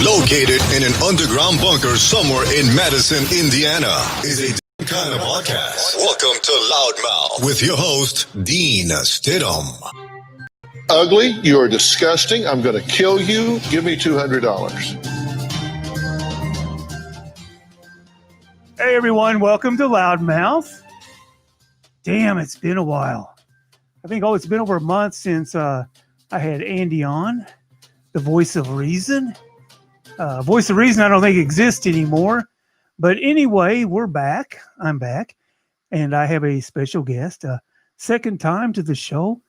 Located in an underground bunker somewhere in Madison, Indiana, is a different kind of podcast. Welcome to Loudmouth with your host, Dean Stidham. Ugly, you are disgusting. I'm going to kill you. Give me $200. Hey everyone, welcome to Loudmouth. Damn, it's been a while. I think it's been over a month since I had Andy on, the voice of reason. Voice of reason I don't think exists anymore. But anyway, we're back. I'm back. And I have a special guest, second time to the show,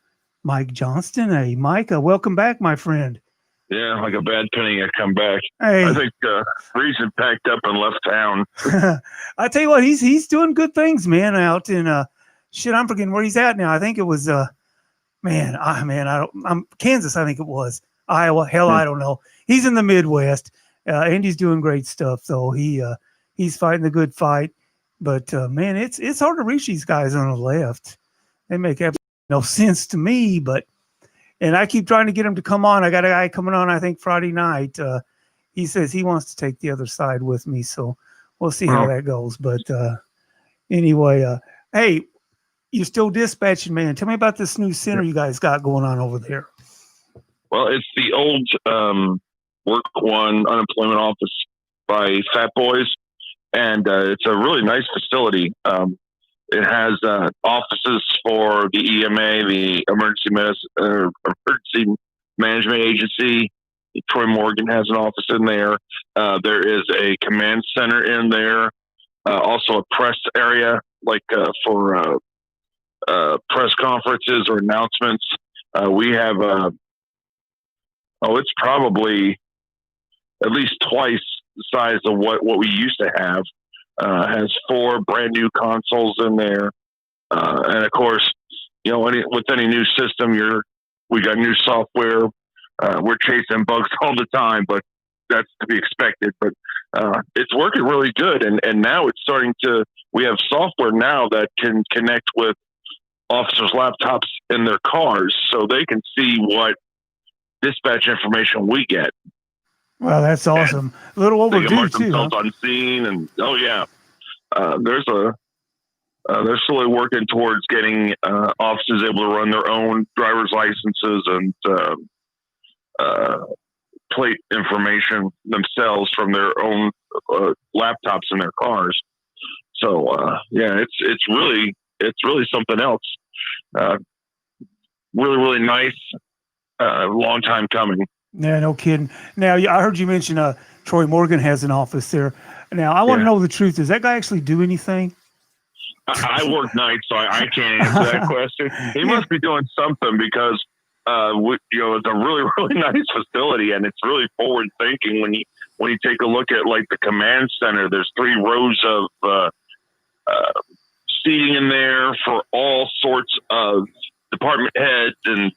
Mike Johnston. Hey, Mike, welcome back, my friend. Yeah, like a bad penny, I come back. Hey. I think Reason packed up and left town. I tell you what, he's doing good things, man, out in I'm forgetting where he's at now. I think it was Kansas, I think it was. Iowa, hell, I don't know. He's in the Midwest. Andy's doing great stuff, so he's fighting the good fight. But man, it's hard to reach these guys on the left. They make absolutely no sense to me, and I keep trying to get him to come on. I got a guy coming on, I think Friday night. He says he wants to take the other side with me, so we'll see how that goes. But anyway, hey, you're still dispatching, man. Tell me about this new center you guys got going on over there. Well, it's the old Work One unemployment office by Fat Boys, and it's a really nice facility. It has offices for the EMA, the Emergency Management Agency. Troy Morgan has an office in there. There is a command center in there. Also a press area, like for press conferences or announcements. We have, it's probably at least twice the size of what we used to have. Has 4 brand new consoles in there. And of course, with any new system, we got new software. We're chasing bugs all the time, but that's to be expected. But it's working really good. And now it's we have software now that can connect with officers' laptops in their cars so they can see what dispatch information we get. Wow, that's awesome. A little overdue too. Huh? On scene, and they're slowly working towards getting officers able to run their own driver's licenses and plate information themselves from their own laptops in their cars. So it's really something else. Really, really nice. Long time coming. Yeah, no kidding. Now, I heard you mention Troy Morgan has an office there. Now, I want to know the truth. Does that guy actually do anything? I work nights, so I can't answer that question. He must be doing something because, it's a really, really nice facility, and it's really forward thinking. When you take a look at like the command center, there's 3 rows of seating in there for all sorts of department heads and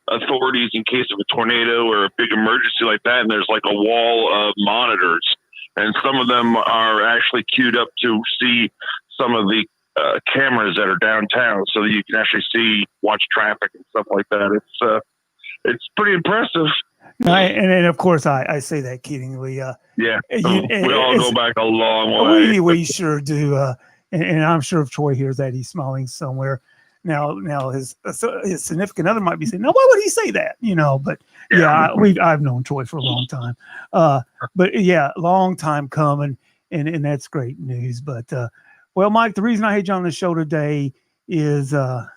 authorities in case of a tornado or a big emergency like that. And there's like a wall of monitors, and some of them are actually queued up to see some of the cameras that are downtown, so that you can actually watch traffic and stuff like that. It's pretty impressive. And of course, I say that kiddingly. We all go back a long way. We sure do. And I'm sure if Troy hears that, he's smiling somewhere. Now his significant other might be saying, "No, why would he say that?" But I've known Troy for a long time. Long time coming, and that's great news. But well, Mike, the reason I had you on the show today is I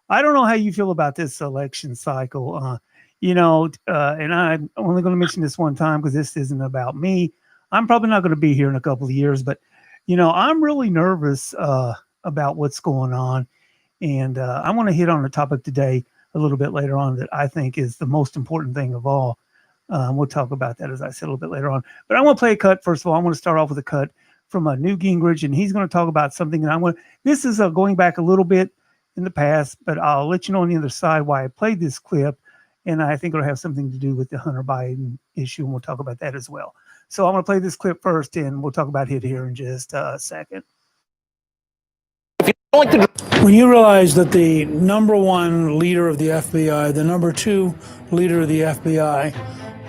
don't know how you feel about this election cycle. And I'm only going to mention this one time because this isn't about me. I'm probably not going to be here in a couple of years, but I'm really nervous about what's going on. And I want to hit on a topic today a little bit later on that I think is the most important thing of all. We'll talk about that, as I said, a little bit later on. But I want to play a cut. First of all, I want to start off with a cut from Newt Gingrich, and he's going to talk about something. And this is going back a little bit in the past, but I'll let you know on the other side why I played this clip. And I think it'll have something to do with the Hunter Biden issue, and we'll talk about that as well. So I'm going to play this clip first, and we'll talk about it here in just a second. When you realize that the number 1 leader of the FBI, the number 2 leader of the FBI,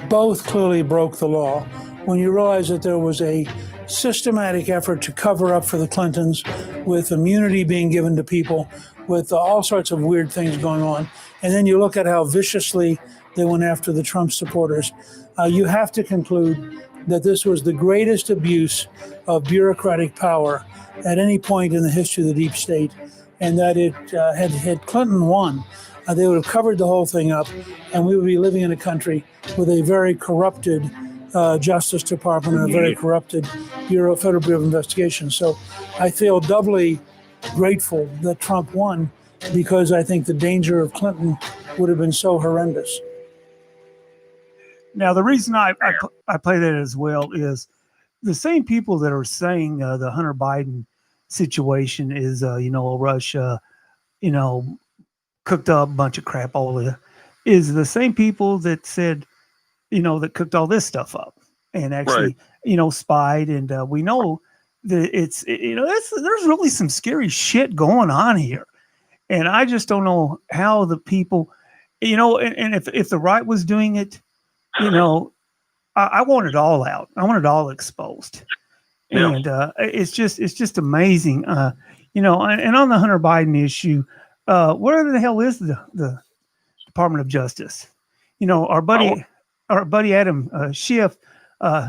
both clearly broke the law. When you realize that there was a systematic effort to cover up for the Clintons, with immunity being given to people, with all sorts of weird things going on, and then you look at how viciously they went after the Trump supporters, you have to conclude that this was the greatest abuse of bureaucratic power at any point in the history of the deep state, and that it had Clinton won, they would have covered the whole thing up, and we would be living in a country with a very corrupted Justice Department and a very corrupted Federal Bureau of Investigation. So I feel doubly grateful that Trump won, because I think the danger of Clinton would have been so horrendous. Now, the reason I play that as well is the same people that are saying the Hunter Biden situation is, Russia, cooked up a bunch of crap, all of it, is the same people that said, that cooked all this stuff up and actually, spied. And we know that there's really some scary shit going on here. And I just don't know how the people, and if the right was doing it, I want it all out. I want it all exposed. Yeah. And it's just amazing. And on the Hunter Biden issue, where the hell is the Department of Justice? Our buddy Adam Schiff,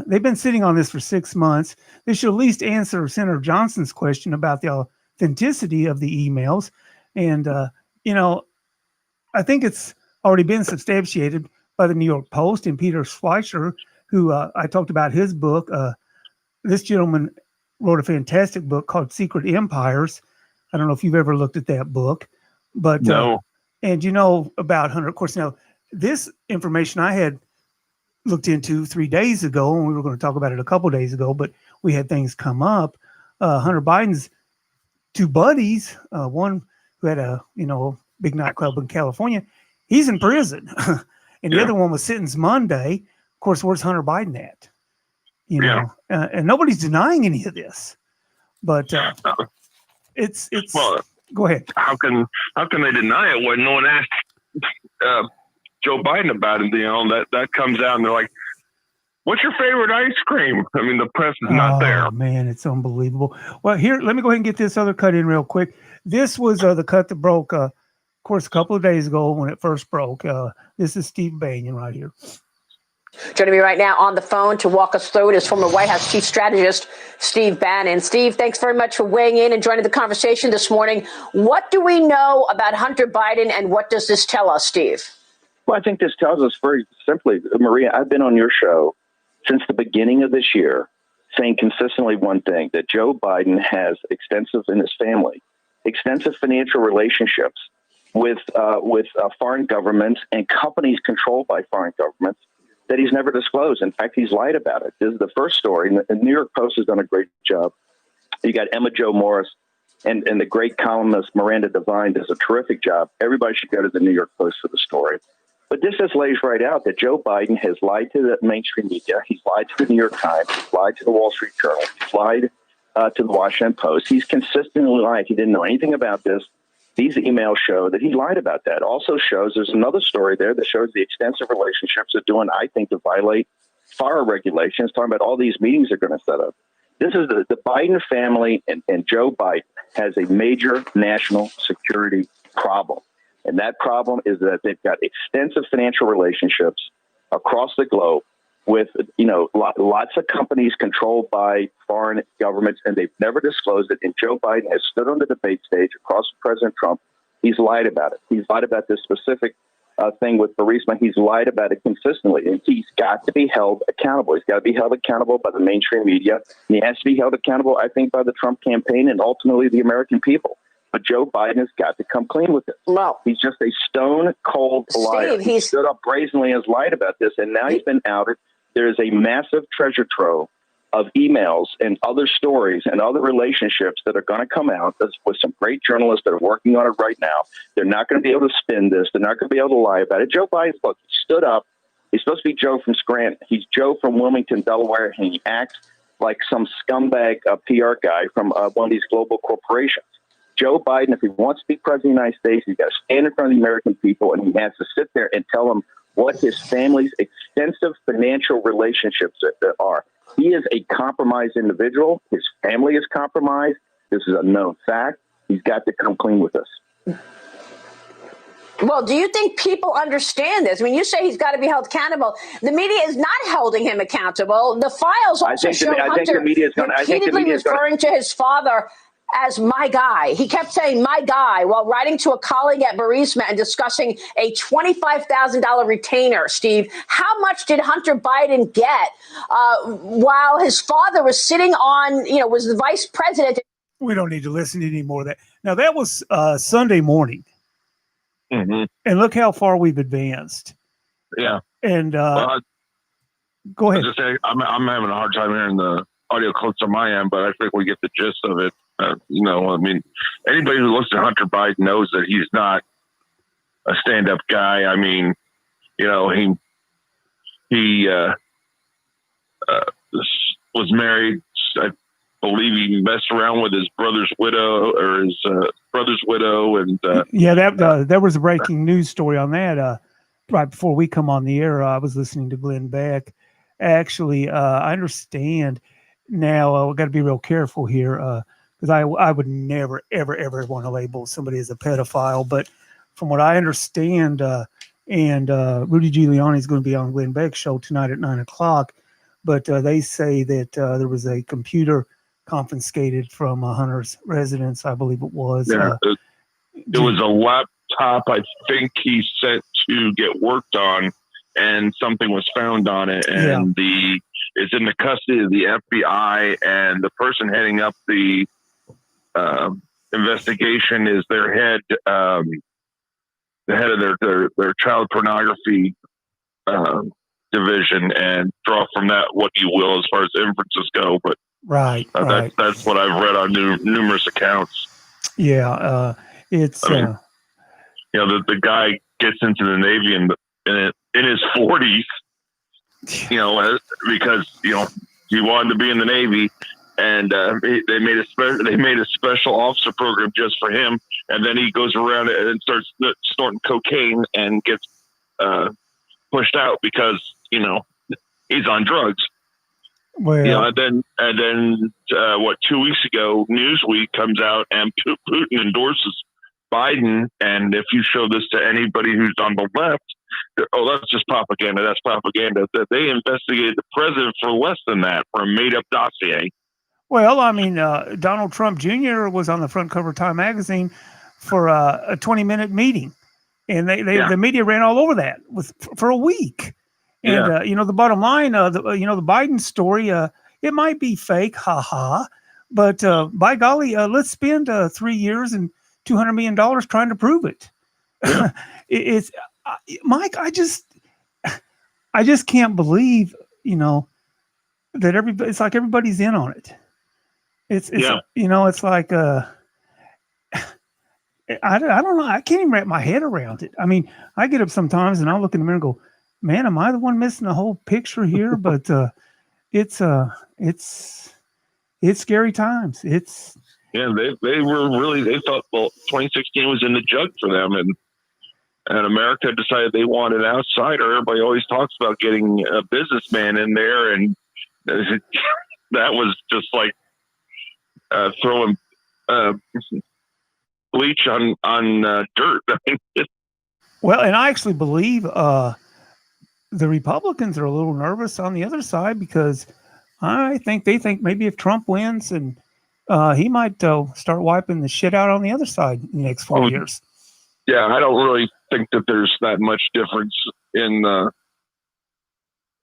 they've been sitting on this for 6 months. They should at least answer Senator Johnston's question about the authenticity of the emails. And, I think it's already been substantiated by the New York Post and Peter Schweizer, who I talked about his book. This gentleman wrote a fantastic book called Secret Empires. I don't know if you've ever looked at that book, but no. And about Hunter, of course. Now, this information I had looked into 3 days ago, and we were going to talk about it a couple days ago, but we had things come up. Hunter Biden's two buddies, one who had a big nightclub in California, he's in prison, and the other one was sentenced Monday. Of course, where's Hunter Biden at? And nobody's denying any of this, but it's. Well, go ahead. How can they deny it when no one asked Joe Biden about it? That comes out and they're like, "What's your favorite ice cream?" I mean, the press is not there. Man, it's unbelievable. Well, here, let me go ahead and get this other cut in real quick. This was the cut that broke, of course, a couple of days ago when it first broke. This is Steve Bannon right here. Joining me right now on the phone to walk us through it is former White House Chief Strategist Steve Bannon. Steve, thanks very much for weighing in and joining the conversation this morning. What do we know about Hunter Biden, and what does this tell us, Steve? Well, I think this tells us very simply, Maria, I've been on your show since the beginning of this year saying consistently one thing, that Joe Biden has extensive financial relationships with foreign governments and companies controlled by foreign governments that he's never disclosed. In fact, he's lied about it. This is the first story, and the New York Post has done a great job. You got Emma Jo Morris and the great columnist Miranda Devine does a terrific job. Everybody should go to the New York Post for the story. But this just lays right out that Joe Biden has lied to the mainstream media. He's lied to the New York Times. He's lied to the Wall Street Journal. He's lied to the Washington Post. He's consistently lied. He didn't know anything about this. These emails show that he lied about that. Also shows there's another story there that shows the extensive relationships they're doing, I think, to violate FARA regulations, talking about all these meetings they're going to set up. This is the Biden family and Joe Biden has a major national security problem. And that problem is that they've got extensive financial relationships across the globe with, lots of companies controlled by foreign governments, and they've never disclosed it. And Joe Biden has stood on the debate stage across from President Trump. He's lied about it. He's lied about this specific thing with Burisma. He's lied about it consistently, and he's got to be held accountable. He's got to be held accountable by the mainstream media. And he has to be held accountable, I think, by the Trump campaign and ultimately the American people. But Joe Biden has got to come clean with it. Well, he's just a stone cold liar. He stood up brazenly and has lied about this, and now he's been outed. There is a massive treasure trove of emails and other stories and other relationships that are going to come out with some great journalists that are working on it right now. They're not going to be able to spin this. They're not going to be able to lie about it. Joe Biden, look, he stood up. He's supposed to be Joe from Scranton. He's Joe from Wilmington, Delaware, and he acts like some scumbag PR guy from one of these global corporations. Joe Biden, if he wants to be president of the United States, he's got to stand in front of the American people, and he has to sit there and tell them what his family's extensive financial relationships that are. He is a compromised individual. His family is compromised. This is a known fact. He's got to come clean with us. Well, do you think people understand this? I mean, you say he's got to be held accountable. The media is not holding him accountable. The files also show Hunter repeatedly referring to his father as my guy. He kept saying my guy while writing to a colleague at Burisma and discussing a $25,000 retainer. Steve, how much did Hunter Biden get while his father was sitting on, was the vice president? We don't need to listen to any more of that. Now, that was Sunday morning. Mm-hmm. And look how far we've advanced. Yeah. And go ahead. I'm having a hard time hearing the audio clips on my end, but I think we get the gist of it. I mean, anybody who looks at Hunter Biden knows that he's not a stand-up guy. I mean, he was married. I believe he messed around with his brother's widow and there was a breaking news story on that right before we come on the air. I was listening to Glenn Beck. Actually, I understand now. We've got to be real careful here because I would never ever want to label somebody as a pedophile, but from what I understand, and Rudy Giuliani is going to be on Glenn Beck's show tonight at 9:00, but they say that there was a computer confiscated from Hunter's residence, I believe it was. Yeah, it was a laptop, I think he sent to get worked on, and something was found on it, and it's in the custody of the FBI, and the person heading up the investigation is their head, the head of their child pornography division, and draw from that what you will as far as inferences go, but right. That's what I've read on numerous accounts. Yeah, the guy gets into the Navy in his 40s, because he wanted to be in the Navy, and they made a special officer program just for him, and then he goes around and starts snorting cocaine and gets pushed out because he's on drugs. Well, and then 2 weeks ago, Newsweek comes out and Putin endorses Biden. And if you show this to anybody who's on the left, that's just propaganda. That's propaganda. That they investigated the president for less than that, for a made-up dossier. Well, I mean, Donald Trump Jr. was on the front cover of Time magazine for a 20-minute meeting, and the media ran all over that for a week. And, the bottom line, the Biden story, it might be fake, but by golly, let's spend 3 years and $200 million trying to prove it. Yeah. It's Mike, I just can't believe, that it's like everybody's in on it. It's like, I don't know. I can't even wrap my head around it. I mean, I get up sometimes and I'll look in the mirror and go, man, am I the one missing the whole picture here? But it's scary times. They thought 2016 was in the jug for them, and America decided they wanted an outsider. Everybody always talks about getting a businessman in there, and that was just like throwing bleach on dirt. Well, and I actually believe the Republicans are a little nervous on the other side because they think maybe if Trump wins, and he might start wiping the shit out on the other side in the next 4 years. Yeah, I don't really think that there's that much difference in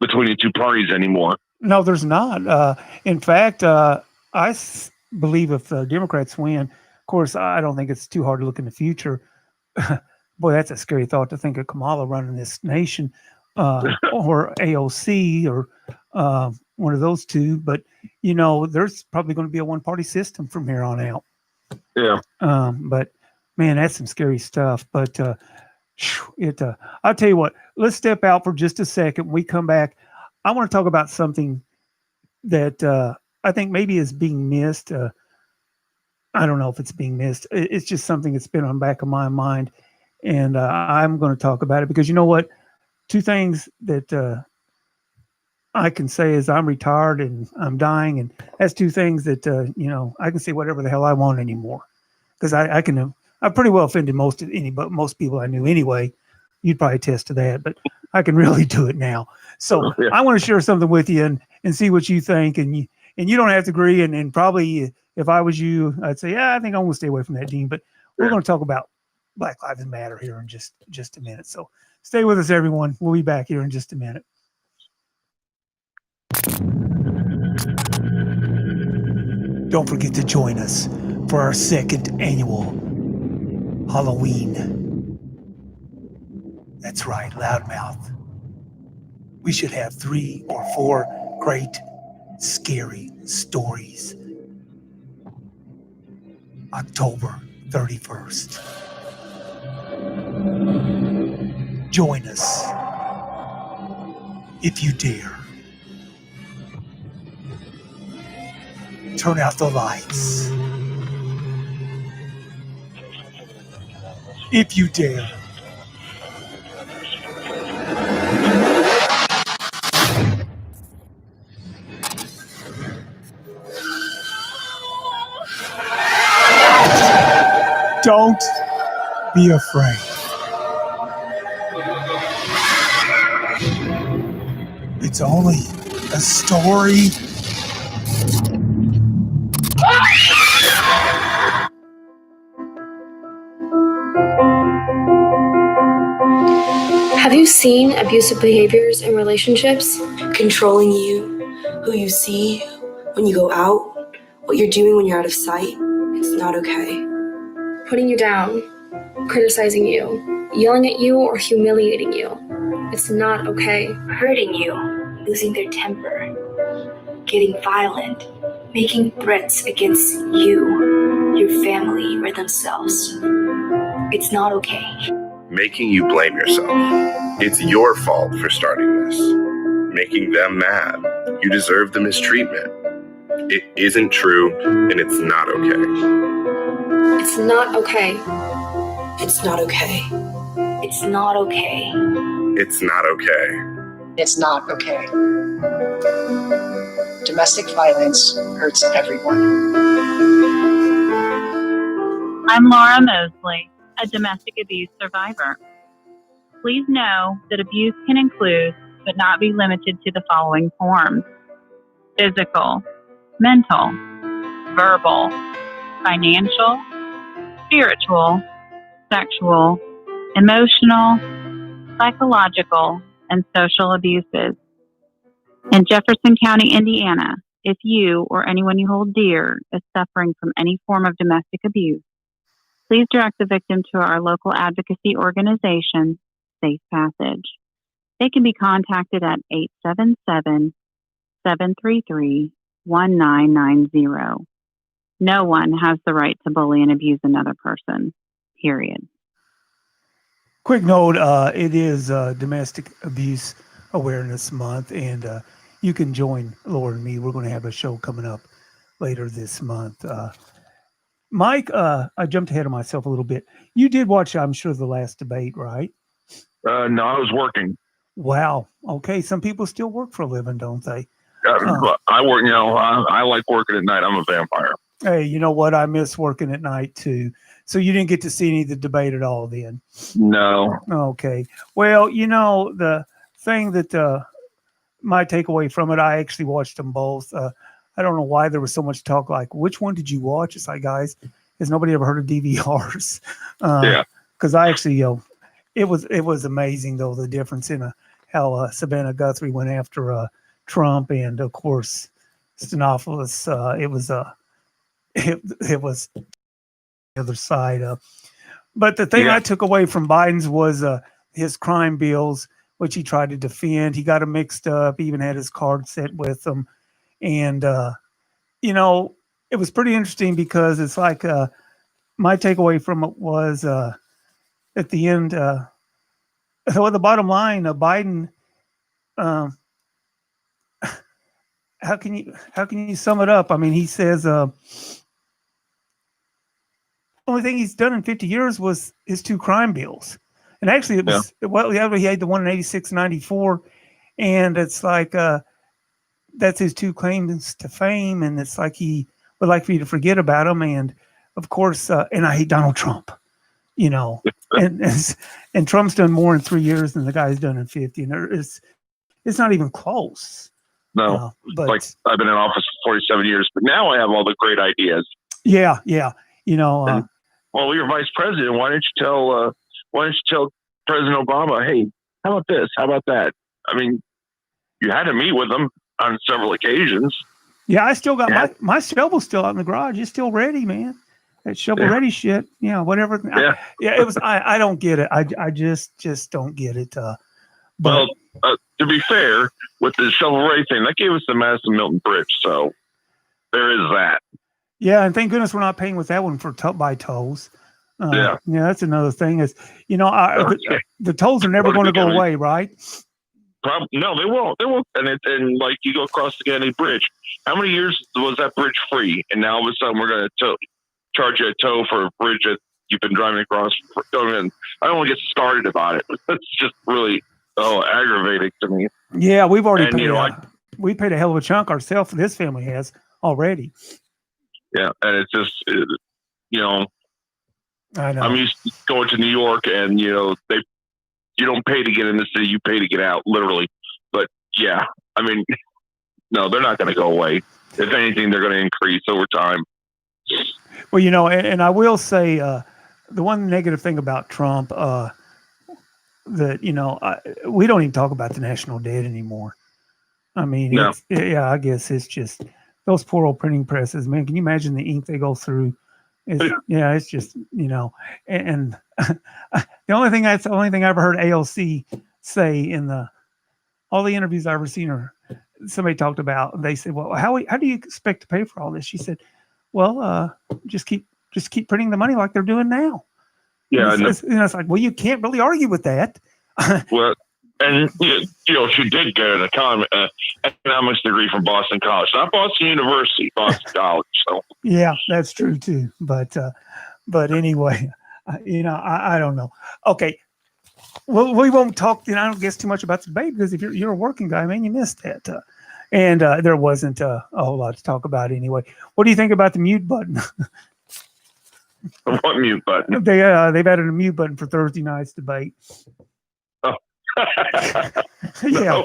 between the two parties anymore. No, there's not. In fact, I believe if the Democrats win, of course, I don't think it's too hard to look in the future. Boy, that's a scary thought to think of Kamala running this nation. Or AOC or one of those two, but there's probably going to be a one-party system from here on out. Yeah. But man, that's some scary stuff. But I'll tell you what. Let's step out for just a second. When we come back, I want to talk about something that I think maybe is being missed. I don't know if it's being missed. It's just something that's been on the back of my mind, and I'm going to talk about it because you know what? Two things that I can say is I'm retired and I'm dying, and that's two things that I can say whatever the hell I want anymore, because I pretty well offended most people I knew anyway. You'd probably attest to that, but I can really do it now. So Yeah. I want to share something with you and see what you think, and you don't have to agree, and probably if I was you, I'd say, yeah, I think I'm going to stay away from that, Dean. But we're going to talk about Black Lives Matter here in just a minute. So stay with us, everyone. We'll be back here in just a minute. Don't forget to join us for our second annual Halloween. That's right, Loudmouth. We should have 3 or 4 great, scary stories. October 31st. Join us if you dare. Turn out the lights. If you dare. Don't be afraid. It's only a story. Have you seen abusive behaviors in relationships? Controlling you, who you see when you go out, what you're doing when you're out of sight. It's not okay. Putting you down, criticizing you, yelling at you, or humiliating you. It's not okay. Hurting you, losing their temper, getting violent, making threats against you, your family, or themselves. It's not okay. Making you blame yourself. It's your fault for starting this. Making them mad. You deserve the mistreatment. It isn't true, and it's not okay. It's not okay. It's not okay. It's not okay. It's not okay. It's not okay. Domestic violence hurts everyone. I'm Laura Mosley, a domestic abuse survivor. Please know that abuse can include, but not be limited to, the following forms: physical, mental, verbal, financial, spiritual, sexual, emotional, psychological, and social abuses. In Jefferson County, Indiana, if you or anyone you hold dear is suffering from any form of domestic abuse, please direct the victim to our local advocacy organization, Safe Passage. They can be contacted at 877-733-1990. No one has the right to bully and abuse another person, period. Quick note, it is Domestic Abuse Awareness Month, and you can join Laura and me. We're going to have a show coming up later this month. Mike, I jumped ahead of myself a little bit. You did watch, I'm sure, the last debate, right? No, I was working. Wow. Okay. Some people still work for a living, don't they? I work, I like working at night. I'm a vampire. Hey, you know what? I miss working at night too. So you didn't get to see any of the debate at all then? No. Okay. Well, the thing that my takeaway from it, I actually watched them both. I don't know why there was so much talk like, which one did you watch? It's like, guys, has nobody ever heard of DVRs? Yeah. Because I actually, it was amazing, though, the difference in how Savannah Guthrie went after Trump, and of course Stenophilus. It was the other side. But the thing I took away from Biden's was his crime bills, which he tried to defend. He got them mixed up. He even had his card set with them, and it was pretty interesting because it's like my takeaway from it was at the end. Well, the bottom line, Biden. How can you sum it up? I mean, he says only thing he's done in 50 years was his 2 crime bills, and actually it was he had the one in 86, 94, and it's like that's his two claims to fame, and it's like he would like for you to forget about him. And of course, and I hate Donald Trump, you know, and Trump's done more in 3 years than the guy's done in 50, and it's not even close. No, but like I've been in office for 47 years, but now I have all the great ideas. Yeah, you know. Well, you're vice president. Why don't you tell President Obama, hey, how about this? How about that? I mean, you had to meet with him on several occasions. Yeah, I still got my shovel's still out in the garage. It's still ready, man. That shovel ready shit. Yeah, whatever. Yeah, it was. I don't get it. I just don't get it. Well, to be fair, with the shovel ready thing, that gave us the Madison Milton Bridge. So there is that. Yeah, and thank goodness we're not paying with that one for by tolls. Yeah, that's another thing. Is the tolls are never going to go away, right? No, they won't. They won't. And like you go across the Kennedy Bridge. How many years was that bridge free? And now all of a sudden we're going to charge you a tow for a bridge that you've been driving across. I don't want to get started about it. It's just really aggravating to me. Yeah, we've already paid. We paid a hell of a chunk ourselves. This family has already. Yeah, and it's just I know. I'm used to going to New York, and you don't pay to get in the city, you pay to get out, literally. But yeah, I mean, no, they're not going to go away. If anything, they're going to increase over time. Well, and I will say the one negative thing about Trump, that we don't even talk about the national debt anymore. I mean, no. I guess it's just those poor old printing presses, man. Can you imagine the ink they go through? It's just, and the only thing I've ever heard AOC say in all the interviews I've ever seen her, somebody talked about, they said, well, how do you expect to pay for all this? She said, well, just keep printing the money like they're doing now. Yeah. And it's like, well, you can't really argue with that. Well, and she did get an economics degree from Boston College, not Boston University, Boston College. So yeah, that's true too. But anyway, I don't know. Okay, well, we won't talk. I don't guess too much about the debate because if you're a working guy, man, you missed that. And there wasn't a whole lot to talk about anyway. What do you think about the mute button? What mute button? They've added a mute button for Thursday night's debate. Oh. Yeah.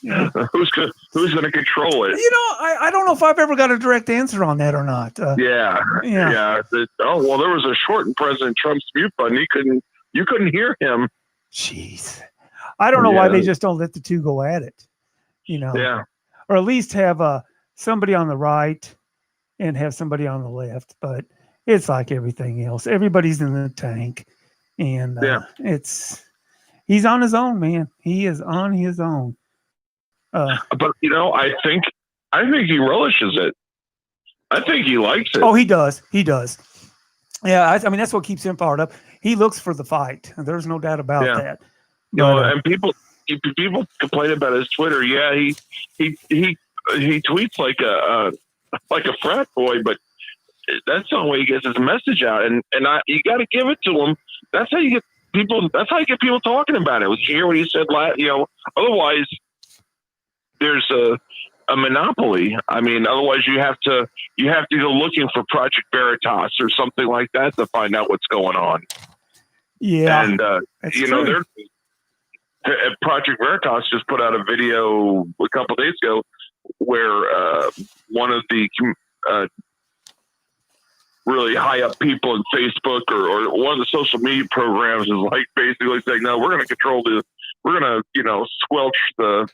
Yeah. Who's going to control it? I don't know if I've ever got a direct answer on that or not. Yeah. There was a short in President Trump's mute button. You couldn't hear him. Jeez, I don't know why they just don't let the two go at it. Yeah. Or at least have somebody on the right and have somebody on the left. But it's like everything else. Everybody's in the tank. And he's on his own, man. He is on his own. But I think he relishes it. I think he likes it. Oh, he does. He does. Yeah, I mean that's what keeps him fired up. He looks for the fight. There's no doubt about that. And people complain about his Twitter. Yeah, he tweets like a frat boy, but that's the only way he gets his message out. And you got to give it to him. That's how you get people. That's how you get people talking about it. You hear what he said last. Otherwise, there's a monopoly. I mean, otherwise you have to go looking for Project Veritas or something like that to find out what's going on. Yeah, and Project Veritas just put out a video a couple of days ago where one of the really high up people in Facebook or one of the social media programs is like basically saying, no, we're going to squelch the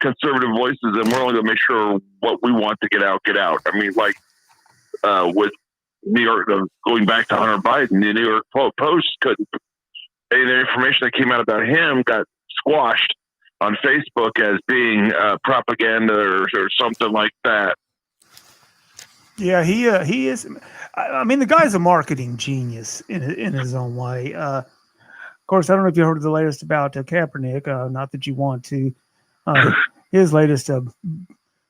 conservative voices and we're only going to make sure what we want to get out. I mean, like with New York, going back to Hunter Biden, the New York Post couldn't, any information that came out about him got squashed on Facebook as being propaganda or something like that. Yeah, he is. I mean, the guy's a marketing genius in his own way. Of course, I don't know if you heard the latest about Kaepernick. Not that you want to. His latest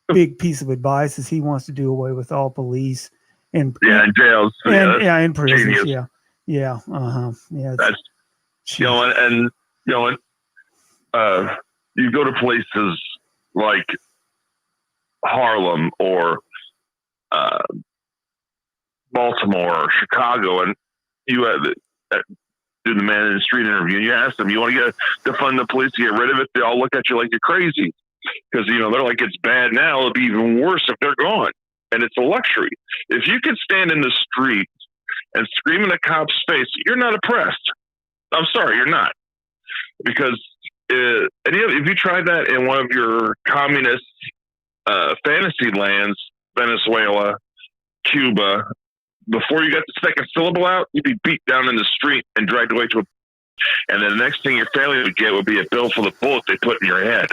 big piece of advice is he wants to do away with all police and jails and prisons. Genius. Yeah. That's you go to places like Harlem or Baltimore or Chicago, and you do the man in the street interview, and you ask them, you want to defund the police to get rid of it? They all look at you like you're crazy because, they're like, it's bad now. It'll be even worse if they're gone. And it's a luxury. If you can stand in the street and scream in a cop's face, you're not oppressed. I'm sorry, you're not. Because if you try that in one of your communist fantasy lands, Venezuela, Cuba, before you got the second syllable out, you'd be beat down in the street and dragged away to a... And then the next thing your family would get would be a bill full of bullets they put in your head.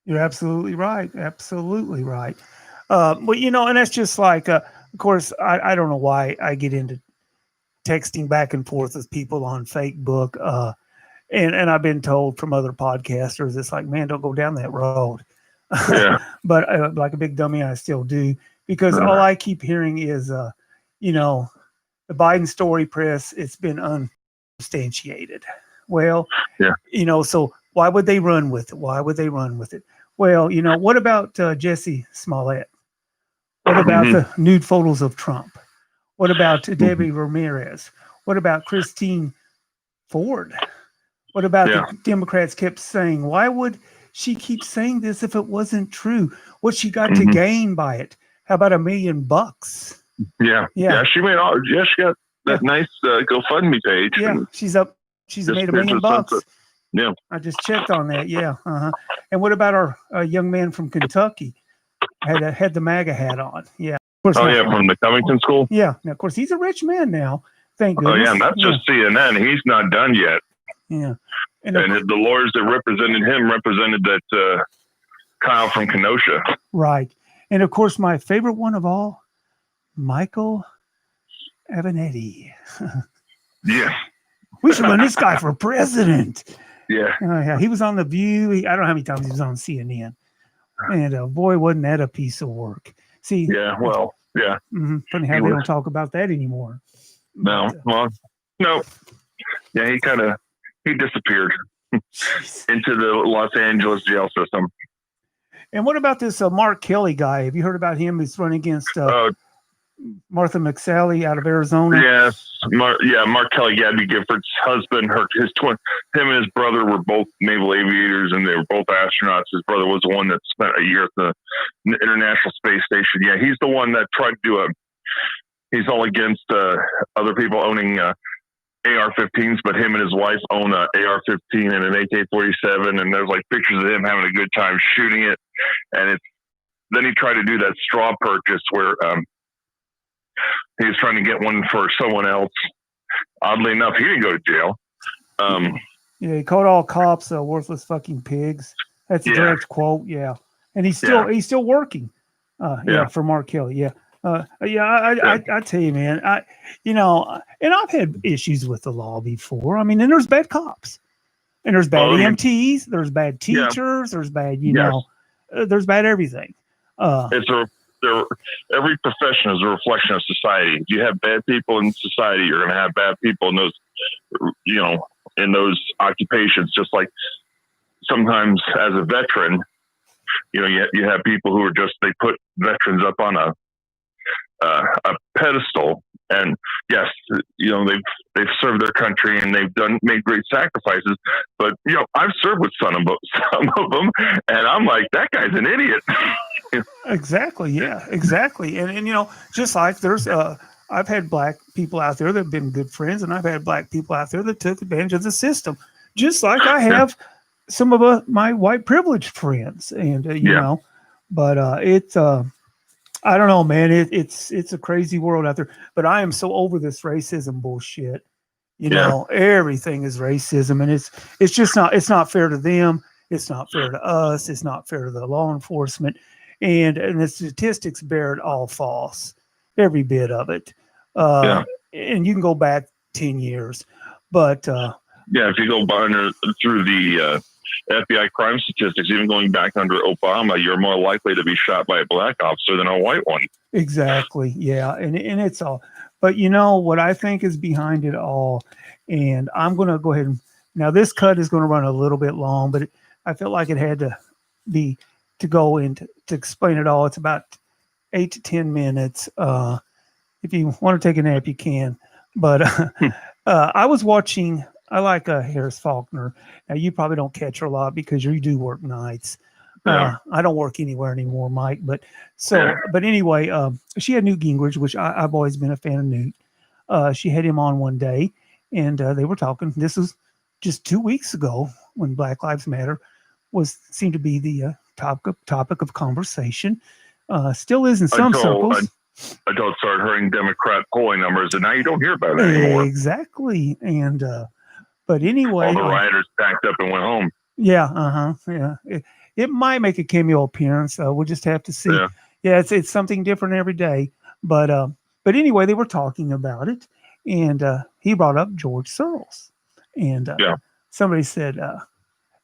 You're absolutely right. Absolutely right. But, and that's just like, of course, I don't know why I get into texting back and forth with people on Facebook. And I've been told from other podcasters, it's like, man, don't go down that road. Yeah. But like a big dummy, I still do. Because all I keep hearing is, the Biden story press, it's been unsubstantiated. Well, so why would they run with it? Why would they run with it? Well, what about Jesse Smollett? What about the nude photos of Trump? What about Debbie Ramirez? What about Christine Ford? What about the Democrats kept saying, why would she keep saying this if it wasn't true? What she got to gain by it? How about $1 million? Yeah. She made she got that nice GoFundMe page. Yeah, she's up. She's made $1 million. Yeah, I just checked on that. Yeah. And what about our young man from Kentucky? Had the MAGA hat on. Yeah. Of course, from the Covington School. Yeah. Now, of course, he's a rich man now. Thank goodness. Oh yeah, and that's just CNN. He's not done yet. Yeah. And the lawyers that represented him represented that Kyle from Kenosha. Right. And of course, my favorite one of all, Michael Avenatti. Yeah. We should run this guy for president. Yeah. He was on The View. I don't know how many times he was on CNN. And boy, wasn't that a piece of work. See. Yeah. Well. Yeah. Funny how they don't talk about that anymore. No. No. Yeah. He disappeared into the Los Angeles jail system. And what about this Mark Kelly guy? Have you heard about him? He's running against Martha McSally out of Arizona. Yes, Mark Kelly, Gabby Gifford's husband. His twin, him and his brother were both naval aviators, and they were both astronauts. His brother was the one that spent a year at the International Space Station. Yeah, he's the one that tried to do he's all against other people owning AR-15s, but him and his wife own an AR-15 and an AK-47, and there's like pictures of him having a good time shooting it. And then he tried to do that straw purchase where he was trying to get one for someone else. Oddly enough, he didn't go to jail. He called all cops worthless fucking pigs. That's a direct quote. Yeah, and he's still working. For Mark Kelly. Yeah. I tell you, man, and I've had issues with the law before. I mean, and there's bad cops, and there's bad EMTs, there's bad teachers, there's bad, there's bad everything. Every profession is a reflection of society. If you have bad people in society, you're going to have bad people in those, in those occupations. Just like sometimes as a veteran, you have people who are they put veterans up on a pedestal, and yes, they've served their country and they've made great sacrifices. But I've served with some of them, and I'm like, that guy's an idiot. Exactly. Yeah. Exactly. And just like there's I've had black people out there that have been good friends, and I've had black people out there that took advantage of the system, just like I have some of my white privileged friends, and but it's I don't know, man. It's a crazy world out there. But I am so over this racism bullshit. Everything is racism, and it's just not. It's not fair to them. It's not fair to us. It's not fair to the law enforcement, and the statistics bear it all false. Every bit of it. And you can go back 10 years, but if you go through the FBI crime statistics, even going back under Obama, you're more likely to be shot by a black officer than a white one. Exactly. Yeah. And it's all, but what I think is behind it all, and I'm going to go ahead and, now this cut is going to run a little bit long, but I felt like it had to to go into to explain it all. It's about 8 to 10 minutes. If you want to take a nap, you can. But I was watching. I like Harris Faulkner. Now you probably don't catch her a lot because you do work nights. I don't work anywhere anymore, Mike. But anyway, she had Newt Gingrich, which I've always been a fan of Newt. She had him on one day, and they were talking. This was just 2 weeks ago when Black Lives Matter seemed to be the topic of conversation. Still is in some circles. Until it started hurting Democrat polling numbers, and now you don't hear about it anymore. Exactly, and but anyway, all the rioters packed up and went home. Yeah, yeah. It might make a cameo appearance. We'll just have to see. Yeah, it's something different every day. But anyway, they were talking about it, and he brought up George Soros, and somebody said,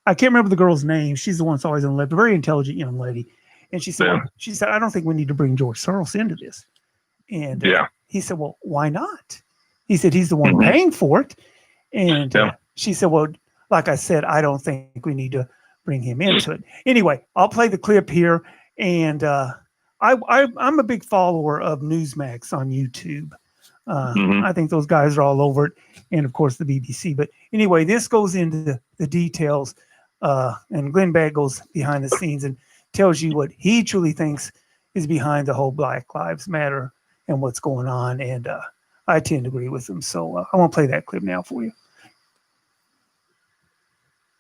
I can't remember the girl's name. She's the one that's always on the left, a very intelligent young lady. And she said, I don't think we need to bring George Soros into this. And he said, well, why not? He said, he's the one paying for it. And she said, well, like I said, I don't think we need to bring him into it. Anyway, I'll play the clip here. And I'm a big follower of Newsmax on YouTube. I think those guys are all over it. And, of course, the BBC. But anyway, this goes into the details. And Glenn Beck goes behind the scenes and tells you what he truly thinks is behind the whole Black Lives Matter and what's going on. And I tend to agree with him. So I want to play that clip now for you.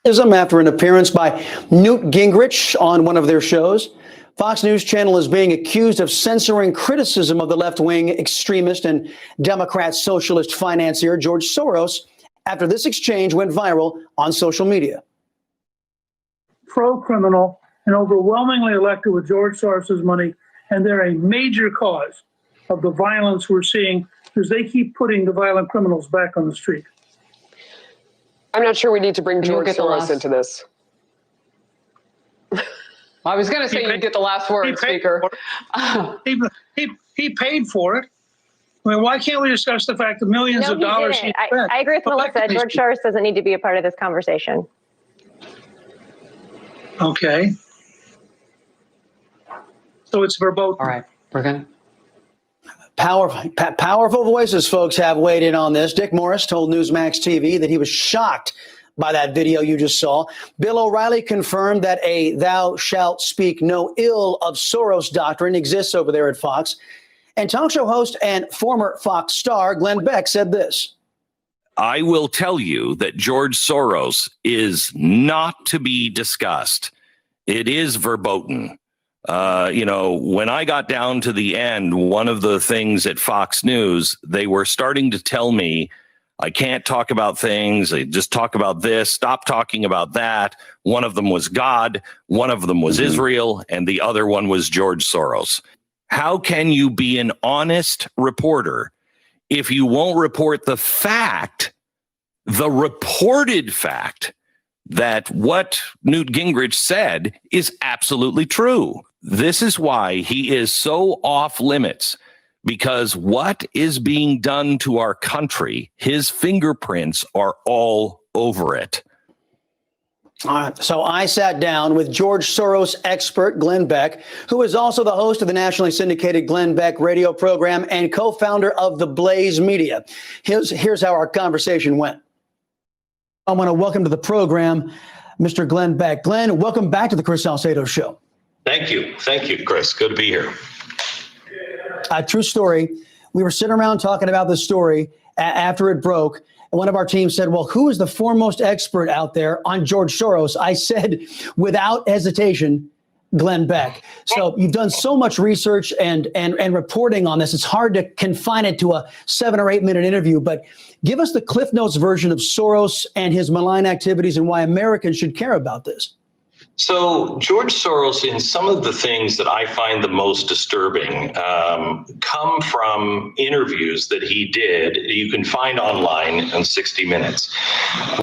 After an appearance by Newt Gingrich on one of their shows, Fox News Channel is being accused of censoring criticism of the left-wing extremist and Democrat socialist financier George Soros after this exchange went viral on social media. Pro-criminal and overwhelmingly elected with George Soros's money, and they're a major cause of the violence we're seeing because they keep putting the violent criminals back on the street. I'm not sure we need to bring George Soros into this. I was going to say you'd get the last word, Speaker. He paid for it. I mean, why can't we discuss the fact that millions of dollars he spent? I agree with Melissa. George Soros doesn't need to be a part of this conversation. Okay. So it's verboten. All right, we're going Powerful voices, folks, have weighed in on this. Dick Morris told Newsmax TV that he was shocked by that video you just saw. Bill O'Reilly confirmed that a thou shalt speak no ill of Soros doctrine exists over there at Fox. And talk show host and former Fox star Glenn Beck said this. I will tell you that George Soros is not to be discussed. It is verboten. When I got down to the end, one of the things at Fox News, they were starting to tell me, I can't talk about things. I just talk about this. Stop talking about that. One of them was God. One of them was Israel. And the other one was George Soros. How can you be an honest reporter if you won't report the fact, the reported fact, that what Newt Gingrich said is absolutely true? This is why he is so off limits, because what is being done to our country, his fingerprints are all over it. So I sat down with George Soros expert Glenn Beck, who is also the host of the nationally syndicated Glenn Beck radio program and co-founder of The Blaze Media. Here's how our conversation went. I want to welcome to the program Mr. Glenn Beck. Glenn, welcome back to the Chris Salcedo Show. Thank you. Thank you, Chris. Good to be here. A true story. We were sitting around talking about this story after it broke. And one of our team said, well, who is the foremost expert out there on George Soros? I said, without hesitation, Glenn Beck. So you've done so much research and reporting on this. It's hard to confine it to a 7 or 8 minute interview, but give us the Cliff Notes version of Soros and his malign activities and why Americans should care about this. So George Soros, in some of the things that I find the most disturbing, come from interviews that he did. You can find online on 60 Minutes,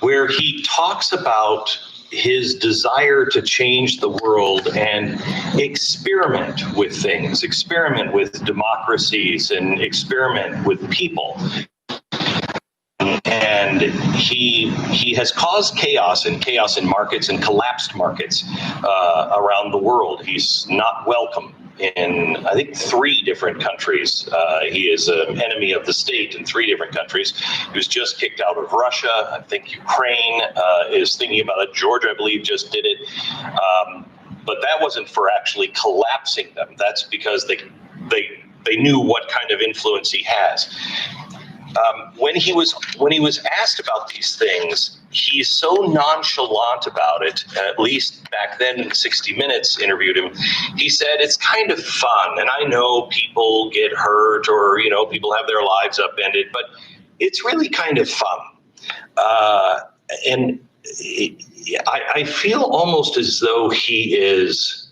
where he talks about his desire to change the world and experiment with things, experiment with democracies and experiment with people. And and he has caused chaos in markets and collapsed markets around the world. He's not welcome in, I think, 3 different countries. He is an enemy of the state in 3 different countries. He was just kicked out of Russia. I think Ukraine is thinking about it. Georgia, I believe, just did it. But that wasn't for actually collapsing them. That's because they knew what kind of influence he has. When he was asked about these things, he's so nonchalant about it. At least back then, 60 Minutes interviewed him. He said it's kind of fun, and I know people get hurt or people have their lives upended, but it's really kind of fun. And I feel almost as though he is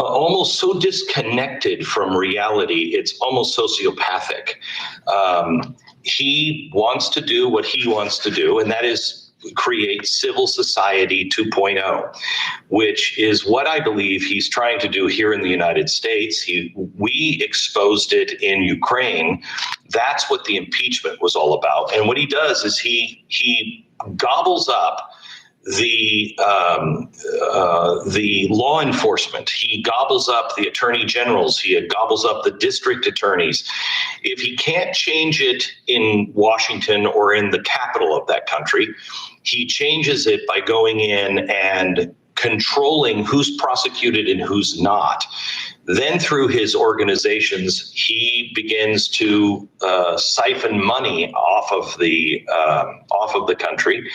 almost so disconnected from reality, it's almost sociopathic. He wants to do what he wants to do, and that is create civil society 2.0, which is what I believe he's trying to do here in the United States. We exposed it in Ukraine. That's what the impeachment was all about. And what he does is he gobbles up the law enforcement. He gobbles up the attorney generals. He gobbles up the district attorneys. If he can't change it in Washington or in the capital of that country, he changes it by going in and controlling who's prosecuted and who's not. Then through his organizations, he begins to siphon money off of the country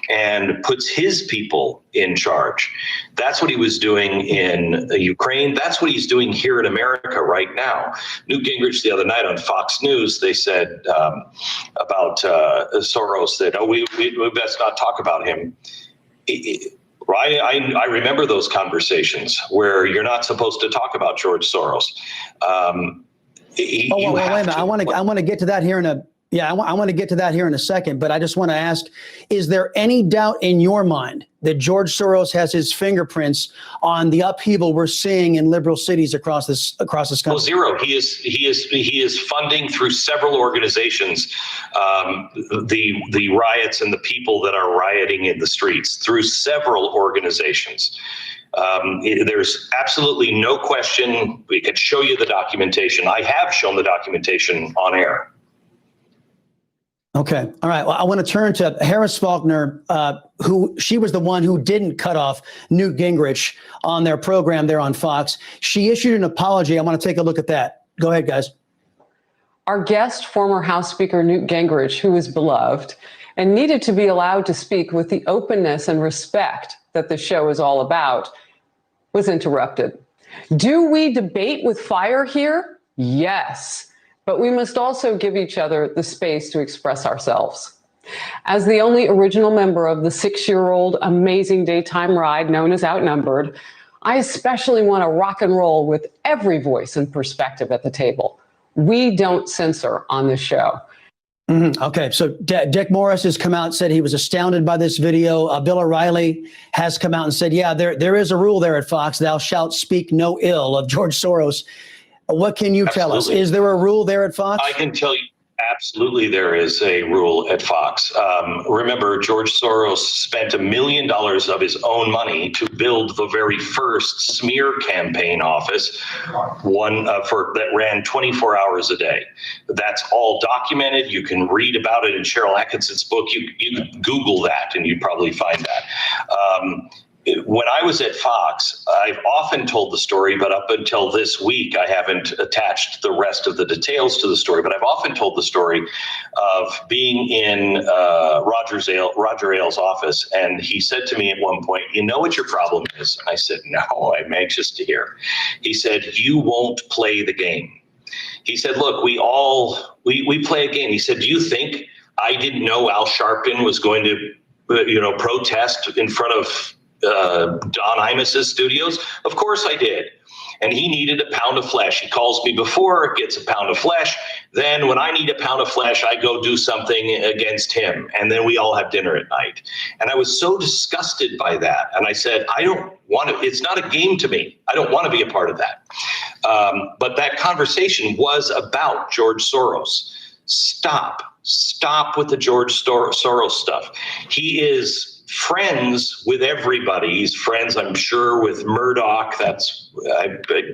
and puts his people in charge. That's what he was doing in Ukraine. That's what he's doing here in America right now. Newt Gingrich the other night on Fox News, they said about Soros that, we best not talk about him. I remember those conversations where you're not supposed to talk about George Soros. Wait a minute. I want to get to that here in a I want to get to that here in a second, but I just want to ask, is there any doubt in your mind that George Soros has his fingerprints on the upheaval we're seeing in liberal cities across this country? Well, zero. He is funding through several organizations the riots and the people that are rioting in the streets through several organizations. There's absolutely no question. We could show you the documentation. I have shown the documentation on air. Okay. All right. Well, I want to turn to Harris Faulkner, she was the one who didn't cut off Newt Gingrich on their program there on Fox. She issued an apology. I want to take a look at that. Go ahead, guys. Our guest, former House Speaker Newt Gingrich, who is beloved and needed to be allowed to speak with the openness and respect that the show is all about, was interrupted. Do we debate with fire here? Yes. But we must also give each other the space to express ourselves. As the only original member of the 6-year-old amazing daytime ride known as Outnumbered, I especially want to rock and roll with every voice and perspective at the table. We don't censor on this show. Mm-hmm. Okay, so Dick Morris has come out and said he was astounded by this video. Bill O'Reilly has come out and said, yeah, there is a rule there at Fox. Thou shalt speak no ill of George Soros. What can you tell us? Is there a rule there at Fox? I can tell you absolutely there is a rule at Fox. Remember, George Soros spent $1 million of his own money to build the very first smear campaign office, that ran 24 hours a day. That's all documented. You can read about it in Cheryl Atkinson's book. You can Google that and you'd probably find that. When I was at Fox, I've often told the story, but up until this week, I haven't attached the rest of the details to the story. But I've often told the story of being in Roger Ailes' office, and he said to me at one point, "You know what your problem is?" And I said, "No, I'm anxious to hear." He said, "You won't play the game." He said, "Look, we play a game." He said, "Do you think I didn't know Al Sharpton was going to, protest in front of Don Imus's studios? Of course I did. And he needed a pound of flesh. He calls me before, gets a pound of flesh. Then when I need a pound of flesh, I go do something against him. And then we all have dinner at night." And I was so disgusted by that. And I said, I don't want to, it's not a game to me. I don't want to be a part of that. But that conversation was about George Soros. Stop with the George Soros stuff. He is friends with everybody. He's friends, I'm sure, with Murdoch. I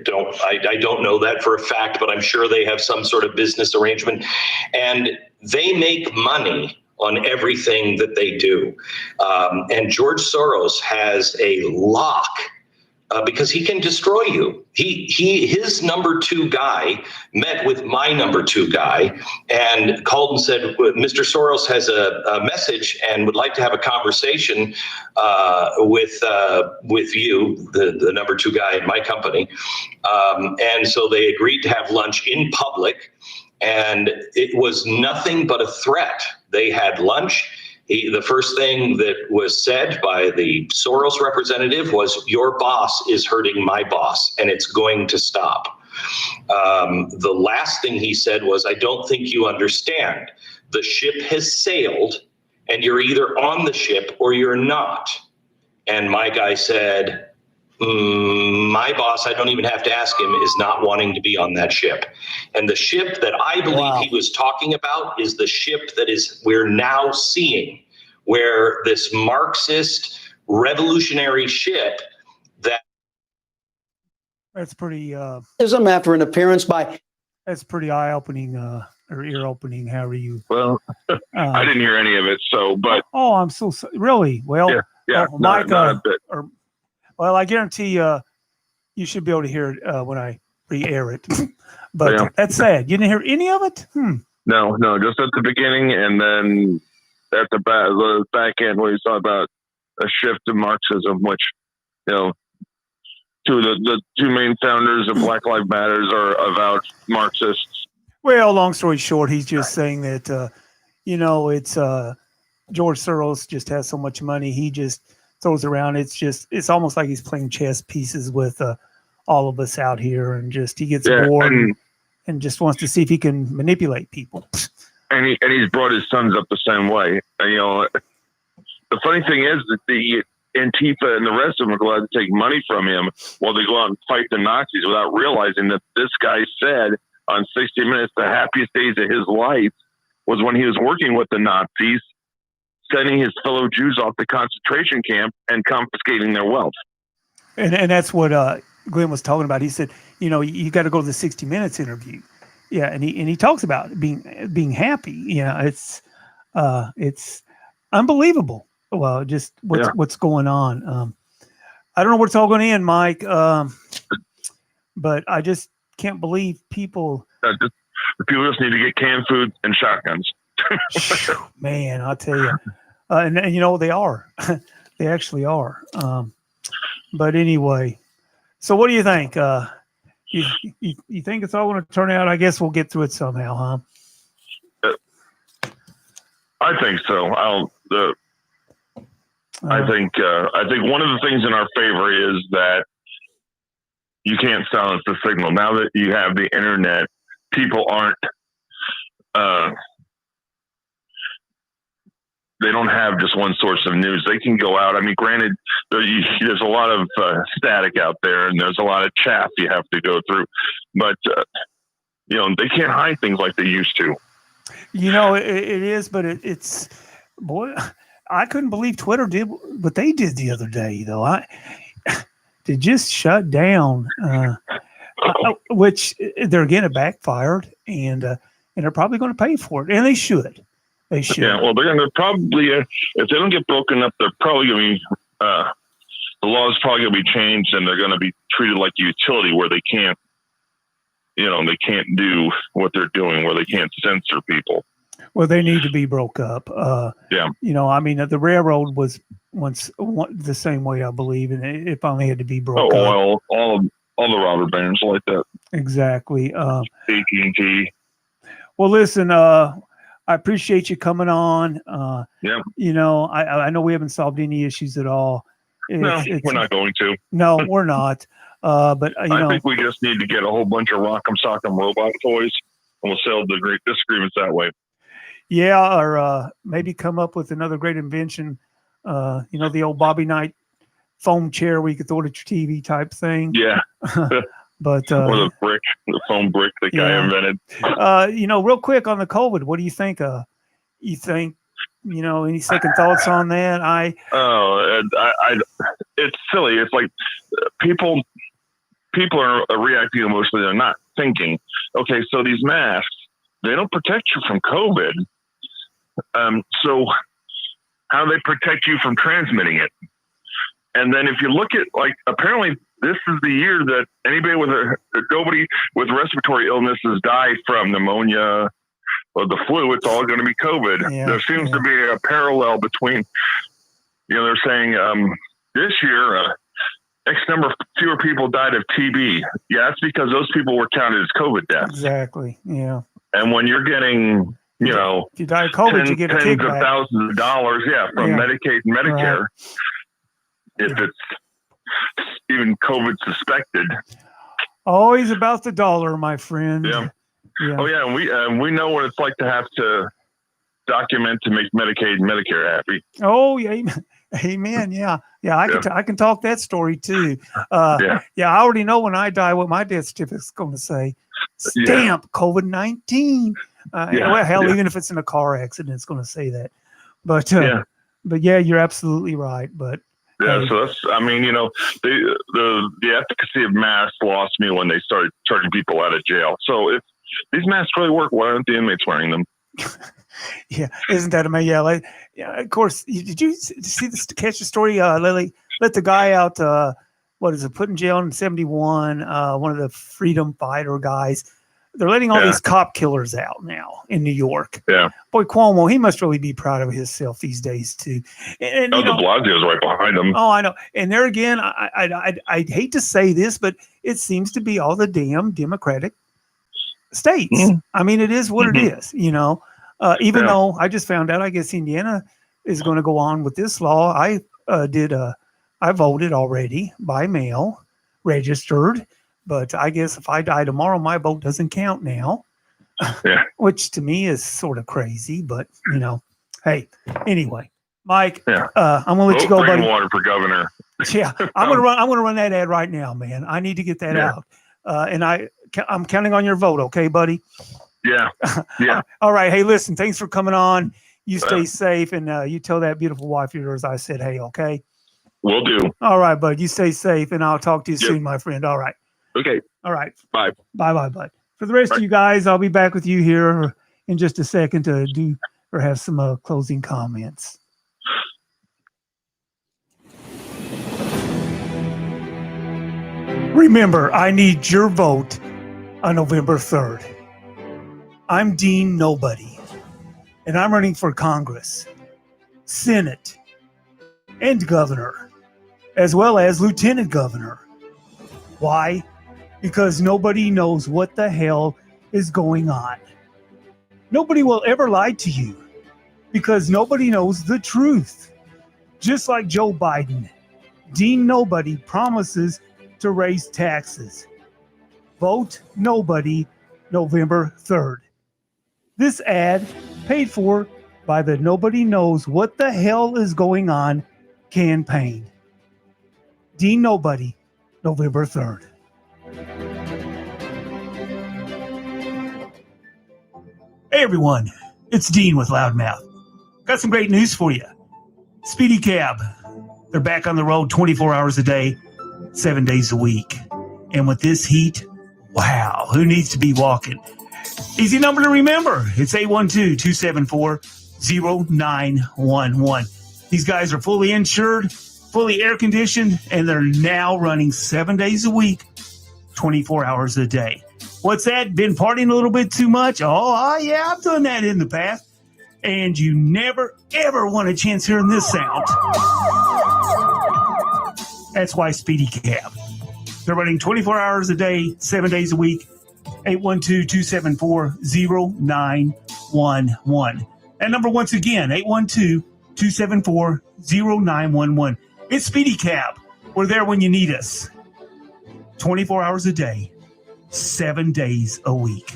don't know that for a fact, but I'm sure they have some sort of business arrangement, and they make money on everything that they do. And George Soros has a lock because he can destroy you. His number two guy met with my number two guy and called and said, Mr. Soros has a message and would like to have a conversation with you, the number two guy in my company. And so they agreed to have lunch in public, and it was nothing but a threat. They had lunch. The first thing that was said by the Soros representative was, your boss is hurting my boss, and it's going to stop. The last thing he said was, I don't think you understand. The ship has sailed, and you're either on the ship or you're not. And my guy said, my boss, I don't even have to ask him, is not wanting to be on that ship. And the ship that I believe he was talking about is the ship that we're now seeing, where this Marxist revolutionary ship that's pretty after an appearance by that's pretty eye-opening or ear-opening, however you I didn't hear any of it, so I'm so sorry. Really? Well, Mike, not a bit. Well, I guarantee you should be able to hear it when I re-air it. But that's sad. You didn't hear any of it? No, just at the beginning, and then at the back end where you talk about a shift to Marxism, which, the two main founders of Black Lives Matters are avowed Marxists. Well, long story short, he's just saying that, it's George Soros just has so much money. He just throws around. It's almost like he's playing chess pieces with all of us out here, and he gets bored and just wants to see if he can manipulate people. And he's brought his sons up the same way. The funny thing is that the Antifa and the rest of them are glad to take money from him while they go out and fight the Nazis without realizing that this guy said on 60 Minutes the happiest days of his life was when he was working with the Nazis, sending his fellow Jews off to concentration camp and confiscating their wealth. And that's what Glenn was talking about. He said, you got to go to the 60 Minutes interview. Yeah, and he talks about being happy. It's unbelievable. Well, just what's going on. I don't know where it's all going to end, Mike. But I just can't believe people. People just need to get canned food and shotguns. Man, I'll tell you. And they are. They actually are. But anyway, so what do you think? You think it's all going to turn out? I guess we'll get through it somehow, huh? I think so. I think one of the things in our favor is that you can't silence the signal. Now that you have the internet, people aren't. They don't have just one source of news. They can go out. I mean, granted, there's a lot of static out there, and there's a lot of chaff you have to go through. But they can't hide things like they used to. It is, but it's boy. I couldn't believe Twitter did what they did the other day, though. They just shut down, which they're getting backfired, and they're probably going to pay for it, and they should. They should. Yeah, well, they're going to probably, if they don't get broken up, they're probably going to be, the law is probably going to be changed, and they're going to be treated like a utility where they can't, they can't do what they're doing, where they can't censor people. Well, they need to be broke up. The railroad was once the same way, I believe, and it finally had to be broke up. All the robber barons like that. Exactly. AT&T. Well, listen, I appreciate you coming on. I know we haven't solved any issues at all. We're not going to. No, we're not. But I think we just need to get a whole bunch of Rock'em Sock'em robot toys, and we'll sell the great disagreements that way. Yeah, or maybe come up with another great invention. The old Bobby Knight foam chair where you could throw it at your TV type thing. Yeah. But or the foam brick the guy invented. Real quick on the COVID, what do you think? You think, any second thoughts on that? It's silly. It's like people are reacting emotionally. They're not thinking. Okay, so these masks, they don't protect you from COVID. So how do they protect you from transmitting it? And then if you look at, like, apparently this is the year that nobody with respiratory illnesses die from pneumonia or the flu. It's all going to be COVID. There seems to be a parallel between, they're saying this year, X number fewer people died of TB. Yeah, that's because those people were counted as COVID deaths. Exactly. Yeah. And when you're getting, if you die of COVID, you get a tens kickback. of thousands of dollars, from Medicaid and Medicare, right. If it's even COVID suspected. Always about the dollar, my friend. Yeah. Oh yeah, and we know what it's like to have to document to make Medicaid and Medicare happy. Oh yeah, amen. Yeah. I can talk that story too. I already know when I die what my death certificate's going to say. Stamp COVID-19. Even if it's in a car accident, it's going to say that. But you're absolutely right. But so that's, the efficacy of masks lost me when they started charging people out of jail. So if these masks really work, why aren't the inmates wearing them? Isn't that amazing? Of course. Did you see this? Catch the story? Lily let the guy out. Put in jail in 71? One of the freedom fighter guys. They're letting all these cop killers out now in New York. Yeah. Boy, Cuomo, he must really be proud of himself these days too. And de Blasio's right behind him. Oh, I know. And there again, I hate to say this, but it seems to be all the damn Democratic states. Mm-hmm. I mean, it is what it is, Even though I just found out, I guess Indiana is going to go on with this law. I voted already by mail, registered. But I guess if I die tomorrow, my vote doesn't count now, which to me is sort of crazy. But, hey, anyway, Mike, I'm going to let you go, buddy. Water for governor. Yeah, I'm going to run that ad right now, man. I need to get that out. And I'm counting on your vote. Okay, buddy? Yeah. All right. Hey, listen, thanks for coming on. You stay safe, and you tell that beautiful wife of yours I said, hey, okay? Will do. All right, bud. You stay safe, and I'll talk to you soon, my friend. All right. Okay. All right. Bye. Bye, bud. For the rest of you guys, I'll be back with you here in just a second to do or have some closing comments. Remember, I need your vote on November 3rd. I'm Dean Nobody, and I'm running for Congress, Senate, and governor, as well as lieutenant governor. Why? Because nobody knows what the hell is going on. Nobody will ever lie to you because nobody knows the truth. Just like Joe Biden, Dean Nobody promises to raise taxes. Vote Nobody November 3rd. This ad paid for by the Nobody Knows What the Hell is Going On campaign. Dean Nobody, November 3rd. Hey everyone, it's Dean with Loudmouth. Got some great news for you. Speedy Cab, they're back on the road 24 hours a day, 7 days a week. And with this heat, wow, who needs to be walking? Easy number to remember. It's 812-274-0911. These guys are fully insured, fully air conditioned, and they're now running 7 days a week, 24 hours a day. What's that? Been partying a little bit too much? Oh, yeah, I've done that in the past. And you never, ever want a chance hearing this sound. That's why Speedy Cab. They're running 24 hours a day, 7 days a week, 812-274-0911. That number once again, 812-274-0911. It's Speedy Cab. We're there when you need us. 24 hours a day, 7 days a week.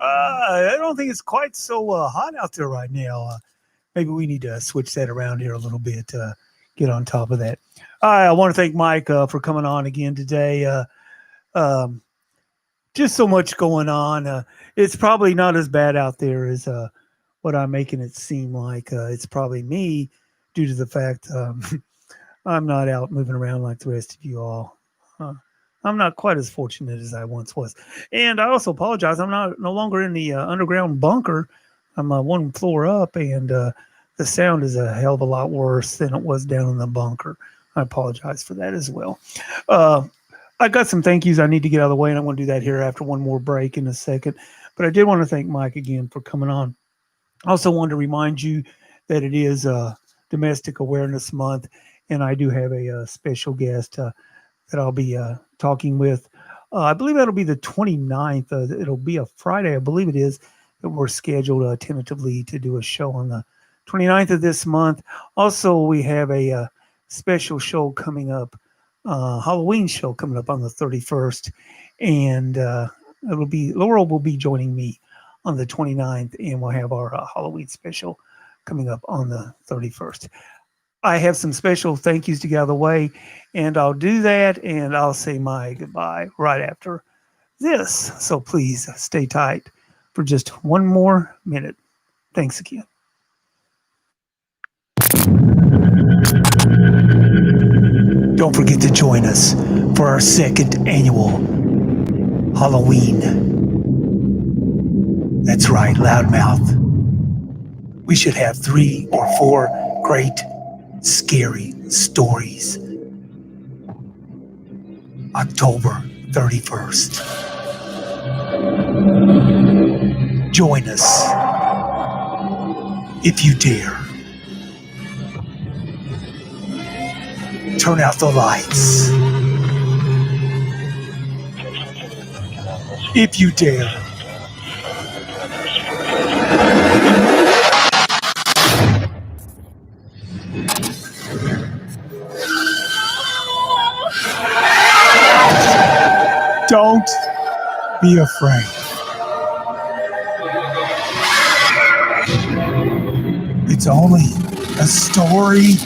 I don't think it's quite so hot out there right now. maybe we need to switch that around here a little bit, get on top of that. I want to thank Mike for coming on again today. Just so much going on. It's probably not as bad out there as what I'm making it seem like. It's probably me due to the fact I'm not out moving around like the rest of you all. I'm not quite as fortunate as I once was. And I also apologize. I'm no longer in the underground bunker. I'm one floor up, and the sound is a hell of a lot worse than it was down in the bunker. I apologize for that as well. I got some thank yous I need to get out of the way, and I'm going to do that here after one more break in a second. But I did want to thank Mike again for coming on. I also wanted to remind you that it is Domestic Awareness Month, and I do have a special guest that I'll be talking with. I believe that'll be the 29th. It'll be a Friday, I believe it is, that we're scheduled tentatively to do a show on the 29th of this month. Also, we have a special show coming up, Halloween show coming up on the 31st, and it'll be Laurel will be joining me on the 29th, and we'll have our Halloween special coming up on the 31st. I have some special thank yous to get out of the way, and I'll do that, and I'll say my goodbye right after this. So please stay tight for just one more minute. Thanks again. Don't forget to join us for our second annual Halloween. That's right, Loudmouth. We should have 3 or 4 great, scary stories. October 31st. Join us if you dare. Turn out the lights. If you dare. Don't be afraid. It's only a story.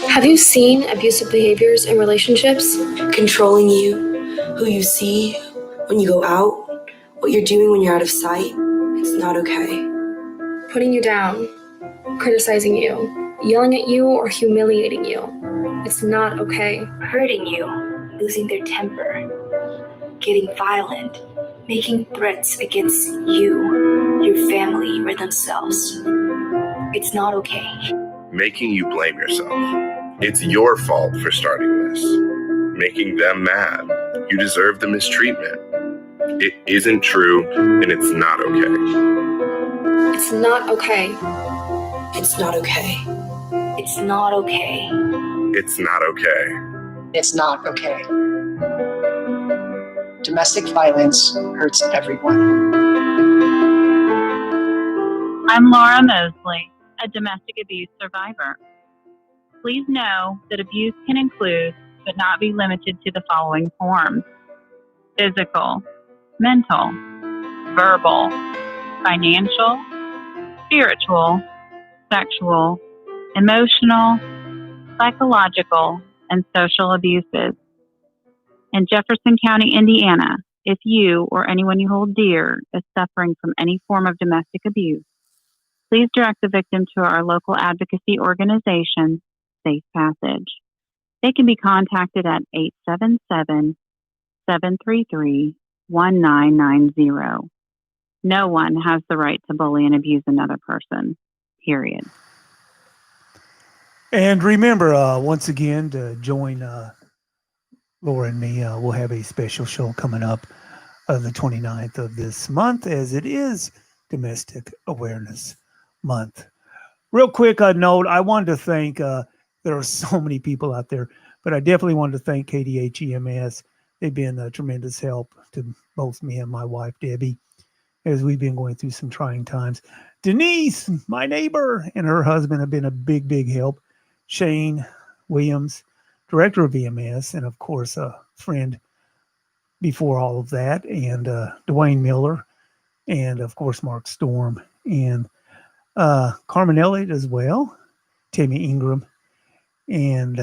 Have you seen abusive behaviors in relationships? Controlling you, who you see when you go out, what you're doing when you're out of sight. It's not okay. Putting you down, criticizing you, yelling at you, or humiliating you. It's not okay. Hurting you, losing their temper, getting violent, making threats against you, your family, or themselves. It's not okay. Making you blame yourself. It's your fault for starting this. Making them mad. You deserve the mistreatment. It isn't true, and it's not okay. It's not okay. It's not okay. It's not okay. It's not okay. It's not okay. Domestic violence hurts everyone. I'm Laura Mosley, a domestic abuse survivor. Please know that abuse can include, but not be limited to, the following forms: physical, mental, verbal, financial, spiritual, sexual, emotional, psychological, and social abuses. In Jefferson County, Indiana, if you or anyone you hold dear is suffering from any form of domestic abuse, please direct the victim to our local advocacy organization, Safe Passage. They can be contacted at 877-733-1990. No one has the right to bully and abuse another person, period. And remember, once again, to join Laura and me, we'll have a special show coming up the 29th of this month, as it is Domestic Awareness Month. Real quick note, I wanted to thank, there are so many people out there, but I definitely wanted to thank KDH EMS. They've been a tremendous help to both me and my wife, Debbie, as we've been going through some trying times. Denise, my neighbor, and her husband have been a big, big help. Shane Williams, director of EMS, and of course a friend before all of that, and Dwayne Miller, and of course Mark Storm, and Carmen Elliott as well, Tammy Ingram, and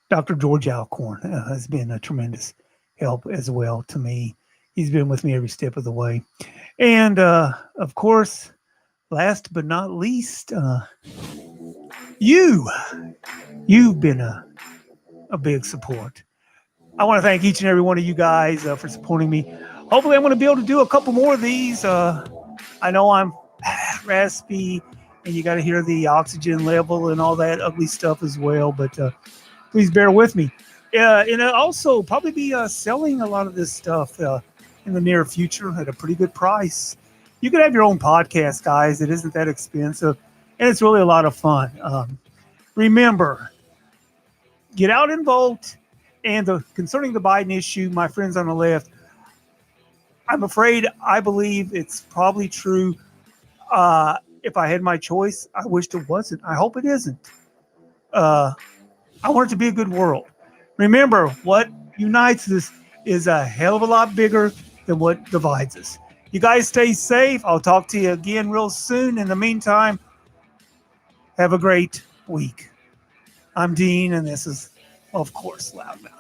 Dr. George Alcorn has been a tremendous help as well to me. He's been with me every step of the way. And of course, last but not least, you've been a big support. I want to thank each and every one of you guys for supporting me. Hopefully I'm going to be able to do a couple more of these. I know I'm raspy, and you got to hear the oxygen level and all that ugly stuff as well, but please bear with me. And I'll also probably be selling a lot of this stuff in the near future at a pretty good price. You can have your own podcast, guys. It isn't that expensive, and it's really a lot of fun. Remember, get out and vote. And concerning the Biden issue, my friends on the left, I'm afraid I believe it's probably true. If I had my choice, I wished it wasn't. I hope it isn't. I want it to be a good world. Remember, what unites us is a hell of a lot bigger than what divides us. You guys stay safe. I'll talk to you again real soon. In the meantime, have a great week. I'm Dean, and this is, of course, Loudmouth.